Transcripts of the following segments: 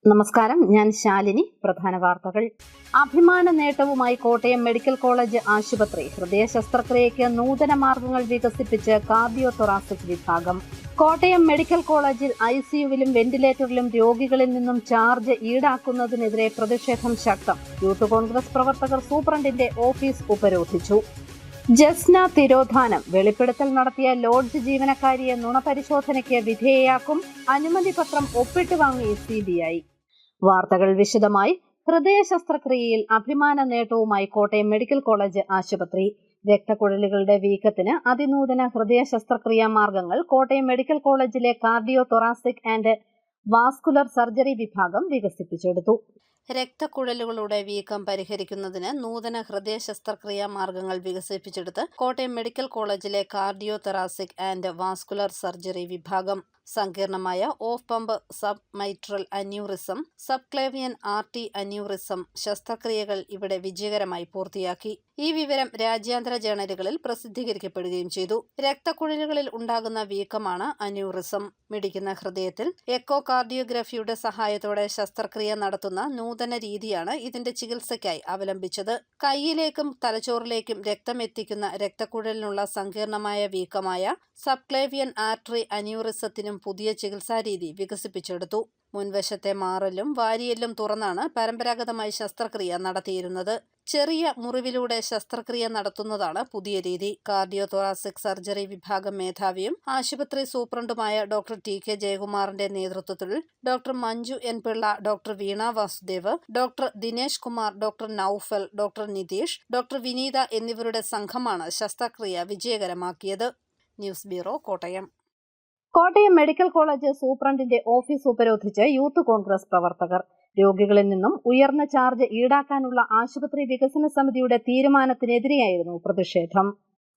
നമസ്കാരം, ഞാൻ ശാലിനി. പ്രധാന വാർത്തകൾ. അഭിമാന നേട്ടവുമായി കോട്ടയം മെഡിക്കൽ കോളേജ് ആശുപത്രി. ഹൃദയ ശസ്ത്രക്രിയയ്ക്ക് നൂതന മാർഗങ്ങൾ വികസിപ്പിച്ച് കാർഡിയോ തൊറാസിക് വിഭാഗം. കോട്ടയം മെഡിക്കൽ കോളേജിൽ ICUവിലും വെന്റിലേറ്ററിലും രോഗികളിൽ നിന്നും ചാർജ് ഈടാക്കുന്നതിനെതിരെ പ്രതിഷേധം ശക്തം. യൂത്ത് കോൺഗ്രസ് പ്രവർത്തകർ സൂപ്രണ്ടിന്റെ ഓഫീസ് ഉപരോധിച്ചു. ജസ്ന തിരോധാനം. വെളിപ്പെടുത്തൽ നടത്തിയ ലോഡ്ജ് ജീവനക്കാരിയെ നുണപരിശോധനയ്ക്ക് വിധേയയാക്കും. അനുമതി പത്രം ഒപ്പിട്ട് വാങ്ങി CBI. വാർത്തകൾ വിശദമായി. ഹൃദയ ശസ്ത്രക്രിയയിൽ അഭിമാന നേട്ടവുമായി കോട്ടയം മെഡിക്കൽ കോളേജ് ആശുപത്രി. രക്തക്കുഴലുകളുടെ വീക്കത്തിന് അതിനൂതന ഹൃദയ ശസ്ത്രക്രിയാ മാർഗങ്ങൾ കോട്ടയം മെഡിക്കൽ കോളേജിലെ cardio thoracic and vascular surgery വിഭാഗം വികസിപ്പിച്ചെടുത്തു. രക്തക്കുഴലുകളുടെ വീക്കം പരിഹരിക്കുന്നതിന് നൂതന ഹൃദയ ശസ്ത്രക്രിയാ മാർഗങ്ങൾ വികസിപ്പിച്ചെടുത്ത് കോട്ടയം മെഡിക്കൽ കോളേജിലെ cardio thoracic and vascular surgery വിഭാഗം. സങ്കീർണമായ off pump sub mitral aneurysm, subclavian artery aneurysm ശസ്ത്രക്രിയകൾ ഇവിടെ വിജയകരമായി പൂർത്തിയാക്കി. ഈ വിവരം രാജ്യാന്തര ജേണലുകളിൽ പ്രസിദ്ധീകരിക്കപ്പെടുകയും ചെയ്തു. രക്തക്കുഴലുകളിൽ ഉണ്ടാകുന്ന വീക്കമാണ് അന്യൂറിസം. മിടിക്കുന്ന ഹൃദയത്തിൽ എക്കോ കാർഡിയോഗ്രഫിയുടെ സഹായത്തോടെ ശസ്ത്രക്രിയ നടത്തുന്ന നൂതന രീതിയാണ് ഇതിന്റെ ചികിത്സയ്ക്കായി അവലംബിച്ചത്. കൈയിലേക്കും തലച്ചോറിലേക്കും രക്തം എത്തിക്കുന്ന രക്തക്കുഴലിനുള്ള സങ്കീർണമായ വീക്കമായ സബ്ക്ലേവിയൻ ആർട്ടറി അന്യൂറിസത്തിനും പുതിയ ചികിത്സാരീതി വികസിപ്പിച്ചെടുത്തു. മുൻവശത്തെ മാറലും വാരിയെല്ലും തുറന്നാണ് പരമ്പരാഗതമായി ശസ്ത്രക്രിയ നടത്തിയിരുന്നത്. ചെറിയ മുറിവിലൂടെ ശസ്ത്രക്രിയ നടത്തുന്നതാണ് പുതിയ രീതി. കാർഡിയോ തൊറാസിക് സർജറി വിഭാഗം മേധാവിയും ആശുപത്രി സൂപ്രണ്ടുമായ ഡോക്ടർ TK ജയകുമാറിന്റെ നേതൃത്വത്തിൽ doctor Manju N. Pillai, doctor Veena Vasudev, doctor Dinesh Kumar, doctor Naufal, doctor Nitish, doctor Vineetha എന്നിവരുടെ സംഘമാണ് ശസ്ത്രക്രിയ വിജയകരമാക്കിയത്. News bureau, Kottayam. Kottayam medical college സൂപ്രണ്ടിന്റെ ഓഫീസ് ഉപരോധിച്ച് യൂത്ത് കോൺഗ്രസ് പ്രവർത്തകർ. രോഗികളിൽ നിന്നും ഉയർന്ന ചാർജ് ഈടാക്കാനുള്ള ആശുപത്രി വികസന സമിതിയുടെ തീരുമാനത്തിനെതിരെയായിരുന്നു പ്രതിഷേധം.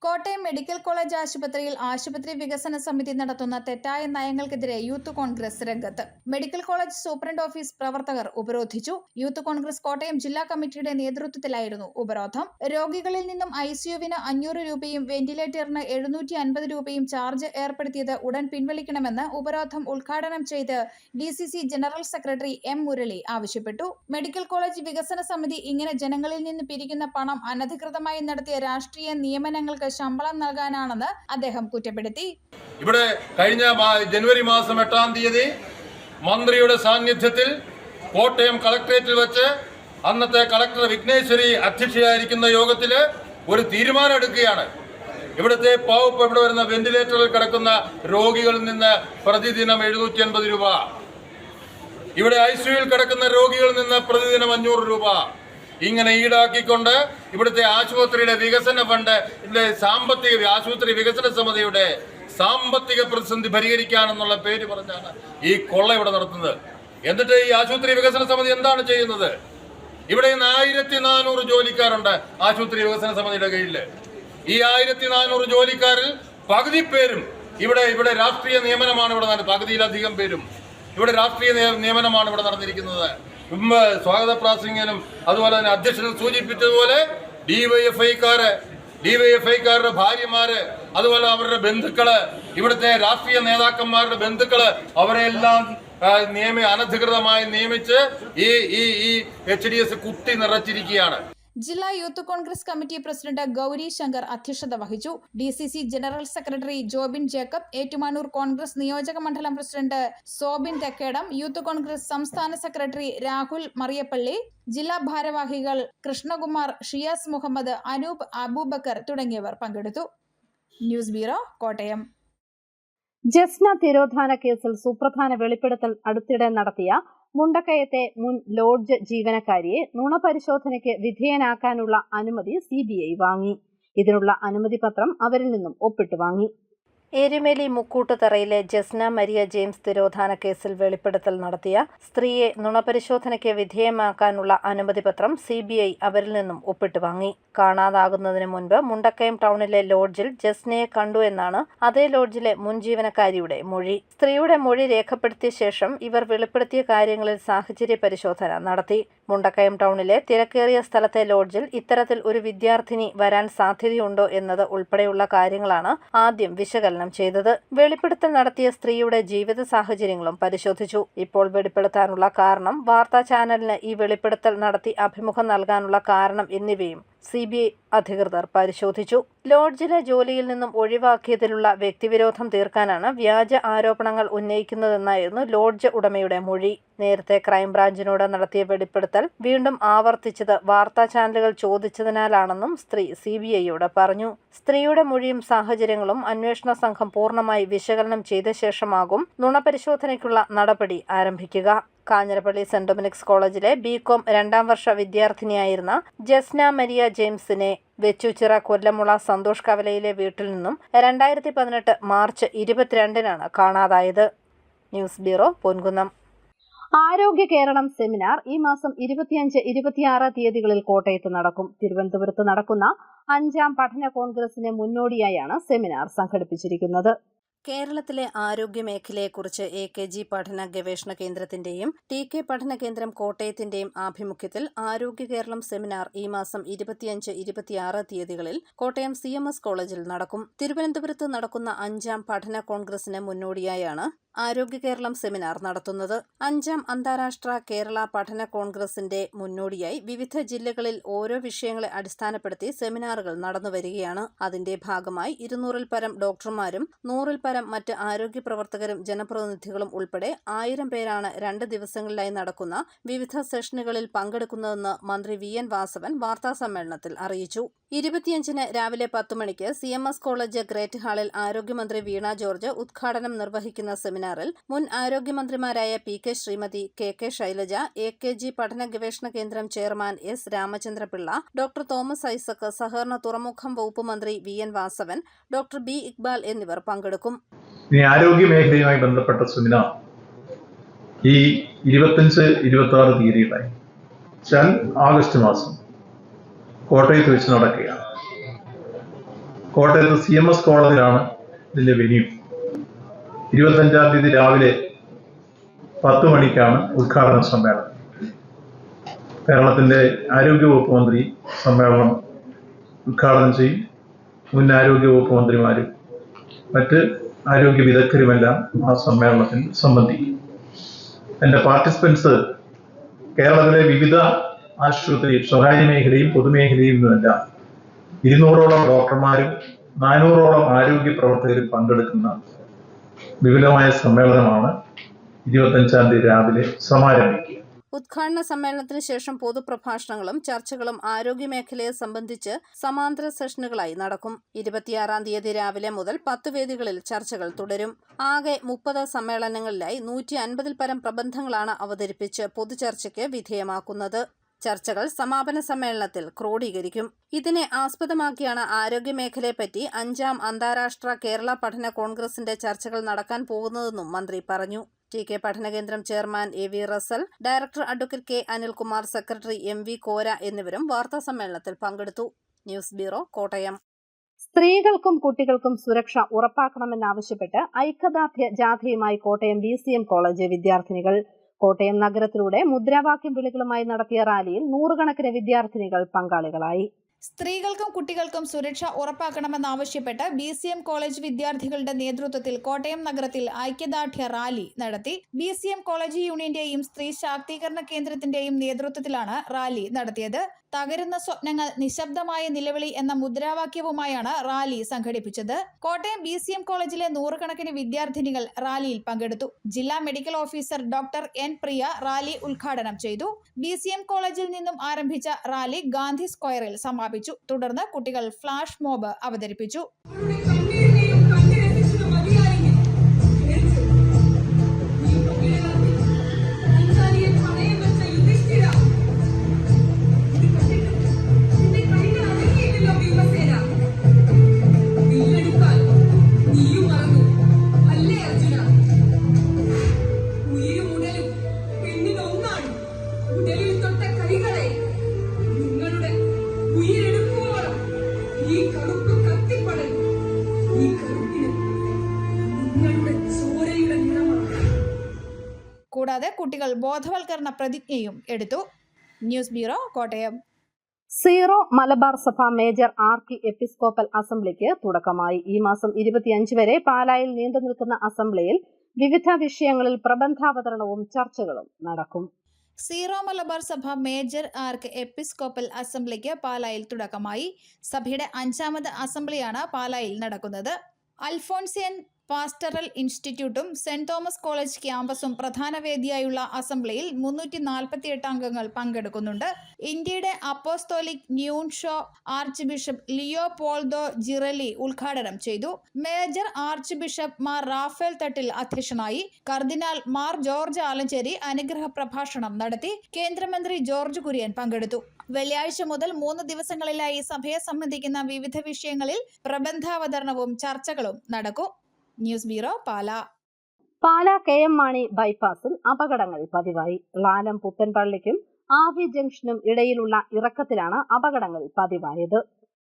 കോട്ടയം മെഡിക്കൽ കോളേജ് ആശുപത്രിയിൽ ആശുപത്രി വികസന സമിതി നടത്തുന്ന തെറ്റായ നയങ്ങൾക്കെതിരെ യൂത്ത് കോൺഗ്രസ് രംഗത്ത്. മെഡിക്കൽ കോളേജ് സൂപ്രണ്ട് ഓഫീസ് പ്രവർത്തകർ ഉപരോധിച്ചു. യൂത്ത് കോൺഗ്രസ് കോട്ടയം ജില്ലാ കമ്മിറ്റിയുടെ നേതൃത്വത്തിലായിരുന്നു ഉപരോധം. രോഗികളിൽ നിന്നും ICUവിന് 500 രൂപയും വെന്റിലേറ്ററിന് 750 രൂപയും ചാർജ് ഏർപ്പെടുത്തിയത് ഉടൻ പിൻവലിക്കണമെന്ന് ഉപരോധം ഉദ്ഘാടനം ചെയ്ത് DCC general secretary M. Murali ആവശ്യപ്പെട്ടു. മെഡിക്കൽ കോളേജ് വികസന സമിതി ഇങ്ങനെ ജനങ്ങളിൽ നിന്ന് പിരിക്കുന്ന പണം അനധികൃതമായി നടത്തിയ രാഷ്ട്രീയ നിയമനങ്ങൾക്ക് ശമ്പളം നൽകാനാണെന്ന് അദ്ദേഹം കുറ്റപ്പെടുത്തി. ഇവിടെ കഴിഞ്ഞ ജനുവരി മാസം 8-ാം തീയതി മന്ത്രിയുടെ സാന്നിധ്യത്തിൽ കോട്ടയം കളക്ടറേറ്റിൽ വെച്ച് അന്നത്തെ കളക്ടർ വിഘ്നേശ്വരി അധ്യക്ഷയായിരിക്കുന്ന യോഗത്തില് ഒരു തീരുമാനം എടുക്കുകയാണ്. ഇവിടുത്തെ ഇവിടെ വരുന്ന വെന്റിലേറ്ററിൽ കിടക്കുന്ന രോഗികളിൽ നിന്ന് പ്രതിദിനം 750 രൂപ, ഇവിടെ ICUവിൽ കിടക്കുന്ന രോഗികളിൽ നിന്ന് പ്രതിദിനം 500 രൂപ ഇങ്ങനെ ഈടാക്കിക്കൊണ്ട് ഇവിടുത്തെ ആശുപത്രിയുടെ വികസന ഫണ്ട് ആശുപത്രി വികസന സമിതിയുടെ സാമ്പത്തിക പ്രതിസന്ധി പരിഹരിക്കാനെന്നുള്ള പേര് പറഞ്ഞാണ് ഈ കൊള്ള ഇവിടെ നടത്തുന്നത്. എന്നിട്ട് ഈ ആശുപത്രി വികസന സമിതി എന്താണ് ചെയ്യുന്നത്? ഇവിടെ 1400 ജോലിക്കാരുണ്ട് ആശുപത്രി വികസന സമിതിയുടെ കീഴിൽ. ഈ 1400 ജോലിക്കാരിൽ പകുതി പേരും ഇവിടെ രാഷ്ട്രീയ നിയമനമാണ് ഇവിടെ പകുതിയിലധികം പേരും ഇവിടെ രാഷ്ട്രീയ നിയമനമാണ് ഇവിടെ നടന്നിരിക്കുന്നത്. മുമ്പ് സ്വാഗത പ്രാസംഗികനും അതുപോലെ തന്നെ അധ്യക്ഷനും സൂചിപ്പിച്ചതുപോലെ ഡിവൈഎഫ്ഐക്കാരുടെ ഭാര്യമാര്, അതുപോലെ അവരുടെ ബന്ധുക്കള്, ഇവിടുത്തെ രാഷ്ട്രീയ നേതാക്കന്മാരുടെ ബന്ധുക്കള്, അവരെല്ലാം അനധികൃതമായി നിയമിച്ച് ഈ HDS കുത്തി നിറച്ചിരിക്കുകയാണ്. ജില്ലാ youth Congress committee president Gauri Shankar അധ്യക്ഷത വഹിച്ചു. DCC general secretary Jobin Jacob, Ettumanoor Congress നിയോജക മണ്ഡലം പ്രസിഡന്റ് സോബിൻ തെക്കേടം, യൂത്ത് കോൺഗ്രസ് സംസ്ഥാന സെക്രട്ടറി രാഹുൽ മറിയപ്പള്ളി, ജില്ലാ ഭാരവാഹികൾ കൃഷ്ണകുമാർ, ഷിയാസ് മുഹമ്മദ്, അനൂപ് അബൂബക്കർ തുടങ്ങിയവർ പങ്കെടുത്തു. News bureau, Kottayam. ജസ്ന തിരോധാന കേസിൽ സുപ്രധാന വെളിപ്പെടുത്തൽ അടുത്തിടെ നടത്തിയ മുണ്ടക്കയത്തെ മുൻ ലോഡ്ജ് ജീവനക്കാരിയെ നുണപരിശോധനയ്ക്ക് വിധേയനാക്കാനുള്ള അനുമതി CBI വാങ്ങി. ഇതിനുള്ള അനുമതി പത്രം അവരിൽ നിന്നും ഒപ്പിട്ട് വാങ്ങി. എരുമേലി മുക്കൂട്ടുതറയിലെ ജസ്ന മരിയ ജെയിംസ് തിരോധാന കേസിൽ വെളിപ്പെടുത്തൽ നടത്തിയ സ്ത്രീയെ നുണപരിശോധനയ്ക്ക് വിധേയമാക്കാനുള്ള അനുമതി പത്രം CBI അവരിൽ നിന്നും ഒപ്പിട്ട് വാങ്ങി. കാണാതാകുന്നതിന് മുൻപ് മുണ്ടക്കയം ടൗണിലെ ലോഡ്ജിൽ ജസ്നയെ കണ്ടു എന്നാണ് അതേ ലോഡ്ജിലെ മുൻ ജീവനക്കാരിയുടെ മൊഴി. സ്ത്രീയുടെ മൊഴി രേഖപ്പെടുത്തിയ ശേഷം ഇവർ വെളിപ്പെടുത്തിയ കാര്യങ്ങളിൽ സാഹചര്യ പരിശോധന നടത്തി. മുണ്ടക്കയം ടൗണിലെ തിരക്കേറിയ സ്ഥലത്തെ ലോഡ്ജിൽ ഇത്തരത്തിൽ ഒരു വിദ്യാർത്ഥിനി വരാൻ സാധ്യതയുണ്ടോ എന്നത് ഉൾപ്പെടെയുള്ള കാര്യങ്ങളാണ് ആദ്യം വിശകലനം വിശകലനം ചെയ്തത്. വെളിപ്പെടുത്തൽ നടത്തിയ സ്ത്രീയുടെ ജീവിത സാഹചര്യങ്ങളും പരിശോധിച്ചു. ഇപ്പോൾ വെളിപ്പെടുത്താനുള്ള കാരണം, വാർത്താ ചാനലിന് ഈ വെളിപ്പെടുത്തൽ നടത്തി അഭിമുഖം നൽകാനുള്ള കാരണം എന്നിവയും CBI അധികൃതർ പരിശോധിച്ചു. ലോഡ്ജിലെ ജോലിയിൽ നിന്നും ഒഴിവാക്കിയതിലുള്ള വ്യക്തിവിരോധം തീർക്കാനാണ് വ്യാജ ആരോപണങ്ങൾ ഉന്നയിക്കുന്നതെന്നായിരുന്നു ലോഡ്ജ് ഉടമയുടെ മൊഴി. നേരത്തെ ക്രൈംബ്രാഞ്ചിനോട് നടത്തിയ വെളിപ്പെടുത്തൽ വീണ്ടും ആവർത്തിച്ചത് വാർത്താ ചാനലുകൾ ചോദിച്ചതിനാലാണെന്നും സ്ത്രീ CBIയോട് പറഞ്ഞു. സ്ത്രീയുടെ മൊഴിയും സാഹചര്യങ്ങളും അന്വേഷണ സംഘം പൂർണ്ണമായി വിശകലനം ചെയ്ത ശേഷമാകും നുണപരിശോധനയ്ക്കുള്ള നടപടി ആരംഭിക്കുക. കാഞ്ഞിരപ്പള്ളി സെന്റ് ഡൊമിനിക്സ് കോളേജിലെ BCom 2ാം വർഷ വിദ്യാർത്ഥിനിയായിരുന്ന ജസ്ന മരിയ ജെയിംസിനെ വെച്ചൂച്ചിറ കൊല്ലമുള സന്തോഷ് കവലയിലെ വീട്ടിൽ നിന്നും 2018 മാർച്ച് 22-നാണ് കാണാതായത്. News bureau, Ponkunnam. ആരോഗ്യ കേരളം സെമിനാർ ഈ മാസം 25, 26 തീയതികളിൽ കോട്ടയത്ത് നടക്കും. തിരുവനന്തപുരത്ത് നടക്കുന്ന 5ാം പഠന കോൺഗ്രസിന് മുന്നോടിയായാണ് സെമിനാർ സംഘടിപ്പിച്ചിരിക്കുന്നത്. കേരളത്തിലെ ആരോഗ്യ മേഖലയെക്കുറിച്ച് AKG പഠന ഗവേഷണ കേന്ദ്രത്തിന്റെയും TK പഠന കേന്ദ്രം കോട്ടയത്തിന്റെയും ആഭിമുഖ്യത്തിൽ ആരോഗ്യ കേരളം സെമിനാർ ഈ മാസം 25, 26 തീയതികളിൽ കോട്ടയം CMS കോളേജിൽ നടക്കും. തിരുവനന്തപുരത്ത് നടക്കുന്ന 5ാം പഠന കോൺഗ്രസിന് മുന്നോടിയായാണ് ആരോഗ്യ കേരളം സെമിനാർ നടത്തുന്നത്. 5ാം അന്താരാഷ്ട്ര കേരള പഠന കോൺഗ്രസിന്റെ മുന്നോടിയായി വിവിധ ജില്ലകളിൽ ഓരോ വിഷയങ്ങളെ അടിസ്ഥാനപ്പെടുത്തി സെമിനാറുകൾ നടന്നുവരികയാണ്. അതിന്റെ ഭാഗമായി 200-ൽ പരം ഡോക്ടർമാരും 100-ൽ പരം മറ്റ് ആരോഗ്യ പ്രവർത്തകരും ജനപ്രതിനിധികളും ഉൾപ്പെടെ 1000 പേരാണ് 2 ദിവസങ്ങളിലായി നടക്കുന്ന വിവിധ സെഷനുകളിൽ പങ്കെടുക്കുന്നതെന്ന് മന്ത്രി VN വാസവൻ വാർത്താസമ്മേളനത്തിൽ അറിയിച്ചു. 25-ന് രാവിലെ 10 മണിക്ക് CMS കോളേജ് ഗ്രേറ്റ് ഹാളിൽ ആരോഗ്യമന്ത്രി വീണ ജോർജ് ഉദ്ഘാടനം നിർവഹിക്കുന്ന സെമിനാറിൽ മുൻ ആരോഗ്യമന്ത്രിമാരായ PK Shrimati, KK Shailaja, AKG പഠന ഗവേഷണ കേന്ദ്രം chairman S Ramachandra Pillai, doctor Thomas Isaac, സഹകരണ തുറമുഖം വകുപ്പ് മന്ത്രി VN Vasavan, doctor B Iqbal എന്നിവർ പങ്കെടുക്കും. ആരോഗ്യ മേഖലയുമായി ബന്ധപ്പെട്ട സെമിനാർ ഈ 25, 26 തീയതികളായി ആഗസ്റ്റ് മാസം കോട്ടയത്ത് വെച്ച് നടക്കുകയാണ്. കോട്ടയത്ത് CMS കോളേജിലാണ് ഇതിന്റെ വെന്യൂ. 25-ാം തീയതി രാവിലെ 10 മണിക്കാണ് ഉദ്ഘാടന സമ്മേളനം. കേരളത്തിന്റെ ആരോഗ്യവകുപ്പ് മന്ത്രി സമ്മേളനം ഉദ്ഘാടനം ചെയ്യും. മുൻ ആരോഗ്യവകുപ്പ് മന്ത്രിമാരും മറ്റ് ആരോഗ്യ വിദഗ്ധരുമെല്ലാം ആ സമ്മേളനത്തിൽ സംബന്ധിക്കും. എൻ്റെ പാർട്ടിസിപ്പൻസ് കേരളത്തിലെ വിവിധ ആശുപത്രി, സ്വകാര്യ മേഖലയും പൊതുമേഖലയിൽ നിന്നെല്ലാം 200ഓളം ഡോക്ടർമാരും 400ഓളം ആരോഗ്യ പ്രവർത്തകരും പങ്കെടുക്കുന്ന വിപുലമായ സമ്മേളനമാണ് 25-ാം തീയതി രാവിലെ സമാരംഭിക്കുക. ഉദ്ഘാടന സമ്മേളനത്തിന് ശേഷം പൊതുപ്രഭാഷണങ്ങളും ചർച്ചകളും ആരോഗ്യമേഖലയെ സംബന്ധിച്ച് സമാന്തര സെഷനുകളായി നടക്കും. 26-ാം തീയതി രാവിലെ മുതൽ 10 വേദികളിൽ ചർച്ചകൾ തുടരും. ആകെ 30 സമ്മേളനങ്ങളിലായി 150-ൽ പരം പ്രബന്ധങ്ങളാണ് അവതരിപ്പിച്ച് പൊതുചർച്ചയ്ക്ക് വിധേയമാക്കുന്നത്. ചർച്ചകൾ സമാപന സമ്മേളനത്തിൽ ക്രോഡീകരിക്കും. ഇതിനെ ആസ്പദമാക്കിയാണ് ആരോഗ്യമേഖലയെപ്പറ്റി 5ാം അന്താരാഷ്ട്ര കേരള പഠന കോൺഗ്രസിന്റെ ചർച്ചകൾ നടക്കാൻ പോകുന്നതെന്നും മന്ത്രി പറഞ്ഞു. TK പഠന കേന്ദ്രം chairman AV Russel, director advocate K Anilkumar, secretary MV Kora എന്നിവരും വാർത്താ സമ്മേളനത്തിൽ പങ്കെടുത്തു. News bureau, Kottayam. സ്ത്രീകൾക്കും കുട്ടികൾക്കും സുരക്ഷ ഉറപ്പാക്കണമെന്നാവശ്യപ്പെട്ട് ഐക്യദാർഢ്യ ജാഥയുമായി കോട്ടയം BCM കോളേജ് വിദ്യാർത്ഥിനികൾ. കോട്ടയം നഗരത്തിലൂടെ മുദ്രാവാക്യം വിളികളുമായി നടത്തിയ റാലിയിൽ 100 കണക്കിന് വിദ്യാർത്ഥിനികൾ പങ്കാളികളായി. സ്ത്രീകൾക്കും കുട്ടികൾക്കും സുരക്ഷ ഉറപ്പാക്കണമെന്നാവശ്യപ്പെട്ട് BCM കോളേജ് വിദ്യാർത്ഥികളുടെ നേതൃത്വത്തിൽ കോട്ടയം നഗരത്തിൽ ഐക്യദാർഢ്യ റാലി നടത്തി. BCM കോളേജ് യൂണിയന്റെയും സ്ത്രീ ശാക്തീകരണ കേന്ദ്രത്തിന്റെയും നേതൃത്വത്തിലാണ് റാലി നടത്തിയത്. തകരുന്ന സ്വപ്നങ്ങൾ നിശബ്ദമായ നിലവിളി എന്ന മുദ്രാവാക്യവുമായാണ് റാലി സംഘടിപ്പിച്ചത്. കോട്ടയം BCM കോളേജിലെ 100 കണക്കിന് വിദ്യാർത്ഥിനികൾ റാലിയിൽ പങ്കെടുത്തു. ജില്ലാ മെഡിക്കൽ ഓഫീസർ ഡോക്ടർ N പ്രിയ റാലി ഉദ്ഘാടനം ചെയ്തു. BCM കോളേജിൽ നിന്നും ആരംഭിച്ച റാലി ഗാന്ധി സ്ക്വയറിൽ സമാപിച്ചു. തുടർന്ന് കുട്ടികൾ ഫ്ലാഷ് മോബ് അവതരിപ്പിച്ചു. കൂടാതെ കുട്ടികൾ ബോധവൽക്കരണ പ്രതിജ്ഞയും എടുത്തു. News bureau, Kottayam. Zero Malabar സഭ മേജർ ആർക്കി എപ്പിസ്കോപ്പൽ അസംബ്ലിക്ക് തുടക്കമായി. ഈ മാസം 25 വരെ പാലായിൽ നീണ്ടുനിൽക്കുന്ന അസംബ്ലിയിൽ വിവിധ വിഷയങ്ങളിൽ പ്രബന്ധാവതരണവും ചർച്ചകളും നടക്കും. സീറോ മലബാർ സഭ മേജർ ആർക്ക് എപ്പിസ്കോപ്പൽ അസംബ്ലിക്ക് പാലായിൽ തുടക്കമായി. സഭയുടെ 5ാമത് അസംബ്ലിയാണ് പാലായിൽ നടക്കുന്നത്. അൽഫോൺസിയൻ പാസ്റ്ററൽ ഇൻസ്റ്റിറ്റ്യൂട്ടും സെന്റ് തോമസ് കോളേജ് ക്യാമ്പസും പ്രധാന വേദിയായുള്ള അസംബ്ലിയിൽ 348 അംഗങ്ങൾ പങ്കെടുക്കുന്നുണ്ട്. ഇന്ത്യയുടെ apostolic nuncio archbishop Leopoldo Girelli ഉദ്ഘാടനം ചെയ്തു. Major archbishop Mar Raphael Thattil അധ്യക്ഷനായി. കർദിനാൾ മാർ ജോർജ് ആലഞ്ചേരി അനുഗ്രഹ പ്രഭാഷണം നടത്തി. കേന്ദ്രമന്ത്രി ജോർജ് കുര്യൻ പങ്കെടുത്തു. വെള്ളിയാഴ്ച മുതൽ 3 ദിവസങ്ങളിലായി സഭയെ സംബന്ധിക്കുന്ന വിവിധ വിഷയങ്ങളിൽ പ്രബന്ധാവതരണവും ചർച്ചകളും നടക്കും. News bureau, Pala. Pala KM Mani ബൈപ്പാസിൽ അപകടങ്ങൾ പതിവായി. ലാലം പുത്തൻപള്ളിക്കും RV ജംഗ്ഷനും ഇടയിലുള്ള ഇറക്കത്തിലാണ് അപകടങ്ങൾ പതിവായത്.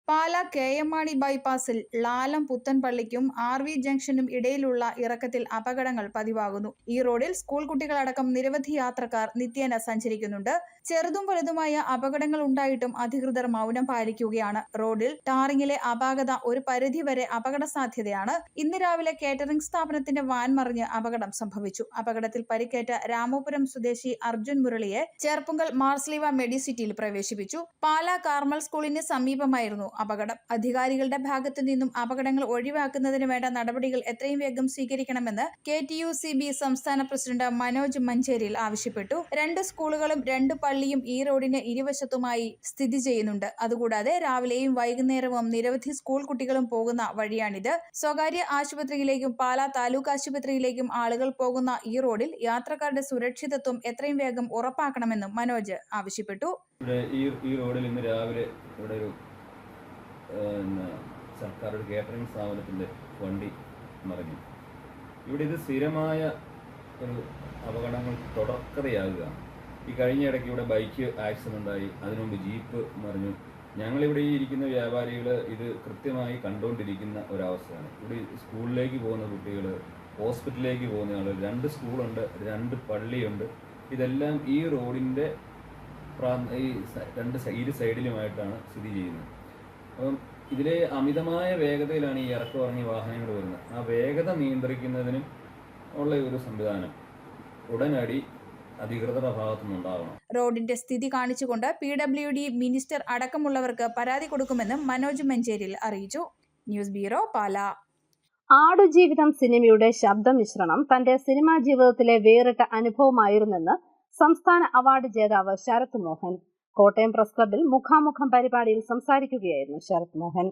പാലാ KM മാണി ബൈപ്പാസിൽ ലാലം പുത്തൻപള്ളിക്കും RV ജംഗ്ഷനും ഇടയിലുള്ള ഇറക്കത്തിൽ അപകടങ്ങൾ പതിവാകുന്നു. ഈ റോഡിൽ സ്കൂൾ കുട്ടികളടക്കം നിരവധി യാത്രക്കാർ നിത്യേന സഞ്ചരിക്കുന്നുണ്ട്. ചെറുതും വലുതുമായ അപകടങ്ങൾ ഉണ്ടായിട്ടും അധികൃതർ മൗനം പാലിക്കുകയാണ്. റോഡിൽ ടാറിങ്ങിലെ അപാകത ഒരു പരിധിവരെ അപകട സാധ്യതയാണ്. ഇന്ന് രാവിലെ കേറ്ററിംഗ് സ്ഥാപനത്തിന്റെ വാൻ മറിഞ്ഞ് അപകടം സംഭവിച്ചു. അപകടത്തിൽ പരിക്കേറ്റ രാമപുരം സ്വദേശി അർജുൻ മുരളിയെ ചേർപ്പുങ്കൽ മാർസ്ലീവ മെഡിസിറ്റിയിൽ പ്രവേശിപ്പിച്ചു. പാലാ കാർമൽ സ്കൂളിന് സമീപമായിരുന്നു അപകടം. അധികാരികളുടെ ഭാഗത്തു നിന്നും അപകടങ്ങൾ ഒഴിവാക്കുന്നതിന് വേണ്ട നടപടികൾ എത്രയും വേഗം സ്വീകരിക്കണമെന്ന് KTUCB സംസ്ഥാന പ്രസിഡന്റ് മനോജ് മഞ്ചേരിയിൽ ആവശ്യപ്പെട്ടു. 2 സ്കൂളുകളും 2 പള്ളിയും ഈ റോഡിന് ഇരുവശത്തുമായി സ്ഥിതി ചെയ്യുന്നുണ്ട്. അതുകൂടാതെ രാവിലെയും വൈകുന്നേരവും നിരവധി സ്കൂൾ കുട്ടികളും പോകുന്ന വഴിയാണിത്. സ്വകാര്യ ആശുപത്രിയിലേക്കും പാലാ താലൂക്ക് ആശുപത്രിയിലേക്കും ആളുകൾ പോകുന്ന ഈ റോഡിൽ യാത്രക്കാരുടെ സുരക്ഷിതത്വം എത്രയും വേഗം ഉറപ്പാക്കണമെന്നും മനോജ് ആവശ്യപ്പെട്ടു. ഈ റോഡിൽ ഇന്ന് രാവിലെ ഇവിടെ ഒരു സർക്കാർ ഒരു കേറ്ററിംഗ് സ്ഥാപനത്തിൻ്റെ വണ്ടി മറിഞ്ഞു. ഇവിടെ ഇത് സ്ഥിരമായ ഒരു അപകടങ്ങൾ തുടർക്കഥയാകുകയാണ്. ഈ കഴിഞ്ഞ ഇടയ്ക്ക് ഇവിടെ ബൈക്ക് ആക്സിഡൻ്റ് ഉണ്ടായി, അതിനുമുമ്പ് ജീപ്പ് മറിഞ്ഞു. ഞങ്ങളിവിടെ ഈ ഇരിക്കുന്ന വ്യാപാരികൾ ഇത് കൃത്യമായി കണ്ടുകൊണ്ടിരിക്കുന്ന ഒരവസ്ഥയാണ്. ഇവിടെ സ്കൂളിലേക്ക് പോകുന്ന കുട്ടികൾ, ഹോസ്പിറ്റലിലേക്ക് പോകുന്ന ആളുകൾ, 2 സ്കൂളുണ്ട്, 2 പള്ളിയുണ്ട്. ഇതെല്ലാം ഈ റോഡിൻ്റെ ഇരു സൈഡിലുമായിട്ടാണ് സ്ഥിതി ചെയ്യുന്നത്. അപ്പം ഇതിലെ അമിതമായ വേഗതയിലാണ് ഈ ഇറങ്ങി വാഹനങ്ങൾ വരുന്നത്. ആ വേഗത നിയന്ത്രിക്കുന്നതിനും ഉള്ള ഒരു സംവിധാനം ഉടനടി അധികൃതരുടെ ഭാഗത്തുനിന്നുണ്ടാവണം. റോഡിന്റെ സ്ഥിതി കാണിച്ചുകൊണ്ട് PWD മിനിസ്റ്റർ അടക്കമുള്ളവർക്ക് പരാതി കൊടുക്കുമെന്നും മനോജ് മഞ്ചേരിയിൽ അറിയിച്ചു. News bureau, Pala. ആടുജീവിതം സിനിമയുടെ ശബ്ദമിശ്രണം തന്റെ സിനിമാ ജീവിതത്തിലെ വേറിട്ട അനുഭവമായിരുന്നെന്ന് സംസ്ഥാന അവാർഡ് ജേതാവ് ശരത് മോഹൻ. കോട്ടയം പ്രസ് ക്ലബ്ബിൽ മുഖാമുഖം പരിപാടിയിൽ സംസാരിക്കുകയായിരുന്നു ശരത് മോഹൻ.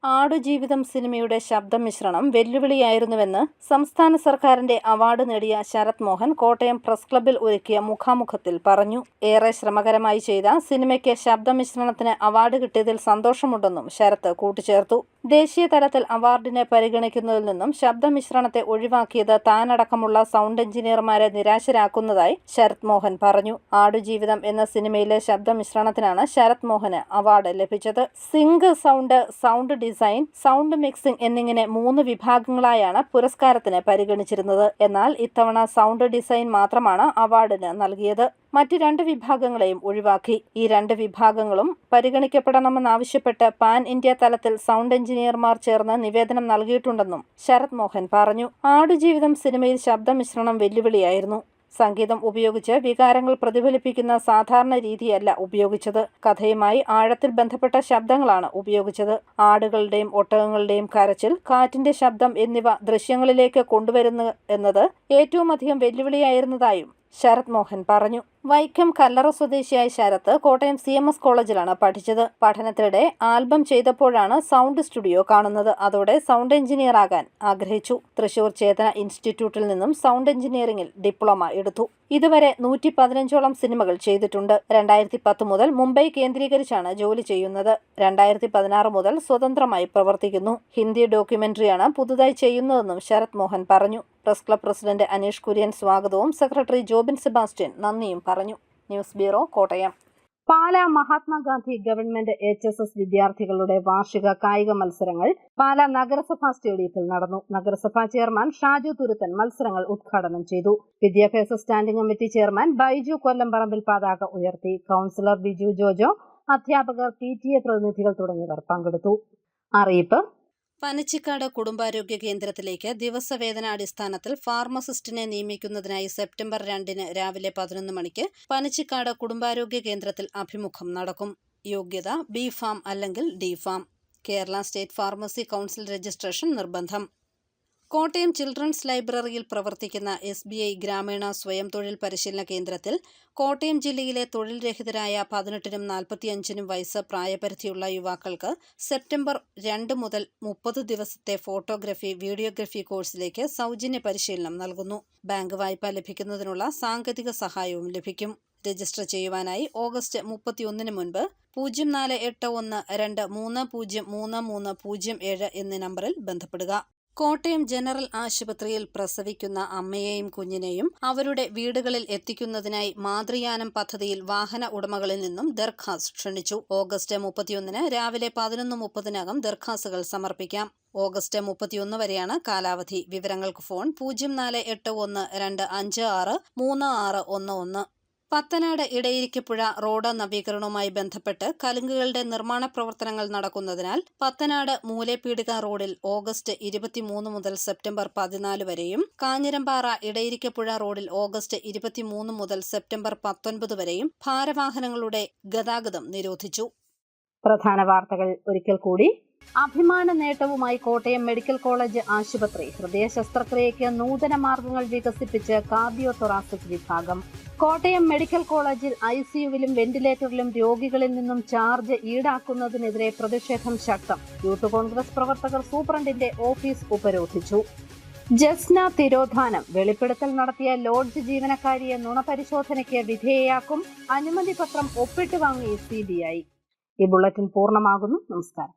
ആടുജീവിതം സിനിമയുടെ ശബ്ദമിശ്രണം വെല്ലുവിളിയായിരുന്നുവെന്ന് സംസ്ഥാന സർക്കാരിന്റെ അവാർഡ് നേടിയ ശരത് മോഹൻ കോട്ടയം പ്രസ് ക്ലബ്ബിൽ ഒരുക്കിയ മുഖാമുഖത്തിൽ പറഞ്ഞു. ഏറെ ശ്രമകരമായി ചെയ്ത സിനിമയ്ക്ക് ശബ്ദമിശ്രണത്തിന് അവാർഡ് കിട്ടിയതിൽ സന്തോഷമുണ്ടെന്നും ശരത് കൂട്ടിച്ചേർത്തു. ദേശീയ തലത്തിൽ അവാർഡിനെ പരിഗണിക്കുന്നതിൽ നിന്നും ശബ്ദമിശ്രണത്തെ ഒഴിവാക്കിയത് താനടക്കമുള്ള സൗണ്ട് എഞ്ചിനീയർമാരെ നിരാശരാക്കുന്നതായി ശരത് മോഹൻ പറഞ്ഞു. ആടുജീവിതം എന്ന സിനിമയിലെ ശബ്ദമിശ്രണത്തിനാണ് ശരത് മോഹന് അവാർഡ് ലഭിച്ചത്. Zinc sound, sound design, sound mixing എന്നിങ്ങനെ 3 വിഭാഗങ്ങളായാണ് പുരസ്കാരത്തിന് പരിഗണിച്ചിരുന്നത്. എന്നാൽ ഇത്തവണ സൗണ്ട് ഡിസൈൻ മാത്രമാണ് അവാർഡിന് നൽകിയത്. മറ്റ് 2 വിഭാഗങ്ങളെയും ഒഴിവാക്കി. ഈ 2 വിഭാഗങ്ങളും പരിഗണിക്കപ്പെടണമെന്നാവശ്യപ്പെട്ട് പാൻ ഇന്ത്യ തലത്തിൽ സൗണ്ട് എഞ്ചിനീയർമാർ ചേർന്ന് നിവേദനം നൽകിയിട്ടുണ്ടെന്നും ശരത് മോഹൻ പറഞ്ഞു. ആടുജീവിതം സിനിമയിൽ ശബ്ദമിശ്രണം വെല്ലുവിളിയായിരുന്നു. സംഗീതം ഉപയോഗിച്ച് വികാരങ്ങൾ പ്രതിഫലിപ്പിക്കുന്ന സാധാരണ രീതിയല്ല ഉപയോഗിച്ചത്. കഥയുമായി ആഴത്തിൽ ബന്ധപ്പെട്ട ശബ്ദങ്ങളാണ് ഉപയോഗിച്ചത്. ആടുകളുടെയും ഒട്ടകങ്ങളുടെയും കരച്ചിൽ, കാറ്റിന്റെ ശബ്ദം എന്നിവ ദൃശ്യങ്ങളിലേക്ക് കൊണ്ടുവരുന്നു എന്നത് ഏറ്റവും അധികം വെല്ലുവിളിയായിരുന്നതായും ശരത് മോഹൻ പറഞ്ഞു. വൈക്കം കല്ലറ സ്വദേശിയായ ശരത് കോട്ടയം CMS കോളേജിലാണ് പഠിച്ചത്. പഠനത്തിനിടെ ആൽബം ചെയ്തപ്പോഴാണ് സൗണ്ട് സ്റ്റുഡിയോ കാണുന്നത്. അതോടെ സൗണ്ട് എഞ്ചിനീയർ ആകാൻ ആഗ്രഹിച്ചു. തൃശൂർ ചേതന ഇൻസ്റ്റിറ്റ്യൂട്ടിൽ നിന്നും സൗണ്ട് എഞ്ചിനീയറിംഗിൽ ഡിപ്ലോമ എടുത്തു. ഇതുവരെ 115ഓളം സിനിമകൾ ചെയ്തിട്ടുണ്ട്. 2010 മുതൽ മുംബൈ കേന്ദ്രീകരിച്ചാണ് ജോലി ചെയ്യുന്നത്. 2016 മുതൽ സ്വതന്ത്രമായി പ്രവർത്തിക്കുന്നു. ഹിന്ദി ഡോക്യുമെന്ററിയാണ് പുതുതായി ചെയ്യുന്നതെന്നും ശരത് മോഹൻ പറഞ്ഞു. Press club president Aneesh Kurian സ്വാഗതവും സെക്രട്ടറി ജോബിൻ സെബാസ്റ്റ്യൻ നന്ദിയും പറഞ്ഞു. News bureau, Kottayam. Pala Mahatma Gandhi government HSS വിദ്യാർത്ഥികളുടെ വാർഷിക കായിക മത്സരങ്ങൾ പാലാ നഗരസഭാ സ്റ്റേഡിയത്തിൽ നടന്നു. നഗരസഭാ ചെയർമാൻ ഷാജു തുരുത്തൻ മത്സരങ്ങൾ ഉദ്ഘാടനം ചെയ്തു. വിദ്യാഭ്യാസ standing committee chairman Baiju Kollamparambil പതാക ഉയർത്തി. കൌൺസിലർ ബിജു ജോജോ, അധ്യാപകർ, PTA പ്രതിനിധികൾ തുടങ്ങിയവർ പങ്കെടുത്തു. അറിയിപ്പ്: പനച്ചിക്കാട് കുടുംബാരോഗ്യ കേന്ദ്രത്തിലേക്ക് ദിവസവേതനാടിസ്ഥാനത്തിൽ ഫാർമസിസ്റ്റിനെ നിയമിക്കുന്നതിനായി സെപ്റ്റംബർ 2 രാവിലെ 11 മണിക്ക് പനച്ചിക്കാട് കുടുംബാരോഗ്യ കേന്ദ്രത്തിൽ അഭിമുഖം നടക്കും. യോഗ്യത B.Pharm അല്ലെങ്കിൽ D.Pharm. Kerala state pharmacy council registration നിർബന്ധം. കോട്ടയം ചിൽഡ്രൻസ് ലൈബ്രറിയിൽ പ്രവർത്തിക്കുന്ന SBI ഗ്രാമീണ സ്വയം തൊഴിൽ പരിശീലന കേന്ദ്രത്തിൽ കോട്ടയം ജില്ലയിലെ തൊഴിൽ രഹിതരായ 18നും 45നും വയസ്സ് പ്രായപരിധിയുള്ള യുവാക്കൾക്ക് സെപ്റ്റംബർ 2 മുതൽ 30 ദിവസത്തെ ഫോട്ടോഗ്രഫി, വീഡിയോഗ്രഫി കോഴ്സിലേക്ക് സൗജന്യ പരിശീലനം നൽകുന്നു. ബാങ്ക് വായ്പ ലഭിക്കുന്നതിനുള്ള സാങ്കേതിക സഹായവും ലഭിക്കും. രജിസ്റ്റർ ചെയ്യുവാനായി ഓഗസ്റ്റ് 31 മുൻപ് 048123303307 എന്നീ നമ്പറിൽ ബന്ധപ്പെടുക. കോട്ടയം ജനറൽ ആശുപത്രിയിൽ പ്രസവിക്കുന്ന അമ്മയെയും കുഞ്ഞിനെയും അവരുടെ വീടുകളിൽ എത്തിക്കുന്നതിനായി മാതൃയാനം പദ്ധതിയിൽ വാഹന ഉടമകളിൽ നിന്നും ദർഖാസ് ക്ഷണിച്ചു. ഓഗസ്റ്റ് 31 രാവിലെ 11:30 ദർഖാസുകൾ സമർപ്പിക്കാം. ഓഗസ്റ്റ് 31 വരെയാണ് കാലാവധി. വിവരങ്ങൾക്ക് ഫോൺ 048125633611. പത്തനാട് ഇടയിരിക്കപ്പുഴ റോഡ് നവീകരണവുമായി ബന്ധപ്പെട്ട് കലുങ്കുകളുടെ നിർമ്മാണ പ്രവർത്തനങ്ങൾ നടക്കുന്നതിനാൽ പത്തനാട് മൂലേപ്പീടിക റോഡിൽ ഓഗസ്റ്റ് 23 മുതൽ സെപ്റ്റംബർ 14 വരെയും കാഞ്ഞിരമ്പാറ ഇടയിരിക്കപ്പുഴ റോഡിൽ ഓഗസ്റ്റ് 23 മുതൽ സെപ്റ്റംബർ 19 വരെയും ഭാരവാഹനങ്ങളുടെ ഗതാഗതം നിരോധിച്ചു. പ്രധാന വാർത്തകൾ ഒരിക്കൽ കൂടി. അഭിമാന നേട്ടവുമായി കോട്ടയം മെഡിക്കൽ കോളേജ് ആശുപത്രി. ഹൃദയ ശസ്ത്രക്രിയയ്ക്ക് നൂതന മാർഗങ്ങൾ വികസിപ്പിച്ച് കാർഡിയോ തൊറാസിക് വിഭാഗം. കോട്ടയം മെഡിക്കൽ കോളേജിൽ ICUവിലും വെന്റിലേറ്ററിലും രോഗികളിൽ നിന്നും ചാർജ് ഈടാക്കുന്നതിനെതിരെ പ്രതിഷേധം ശക്തം. യൂത്ത് കോൺഗ്രസ് പ്രവർത്തകർ സൂപ്രണ്ടിന്റെ ഓഫീസ് ഉപരോധിച്ചു. ജസ്ന തിരോധാനം. വെളിപ്പെടുത്തൽ നടത്തിയ ലോഡ്ജ് ജീവനക്കാരിയെ നുണപരിശോധനയ്ക്ക് വിധേയയാക്കും. അനുമതി പത്രം ഒപ്പിട്ട് വാങ്ങി CBI. ഈ ബുള്ളറ്റിൻ പൂർണ്ണമാകുന്നു. നമസ്കാരം.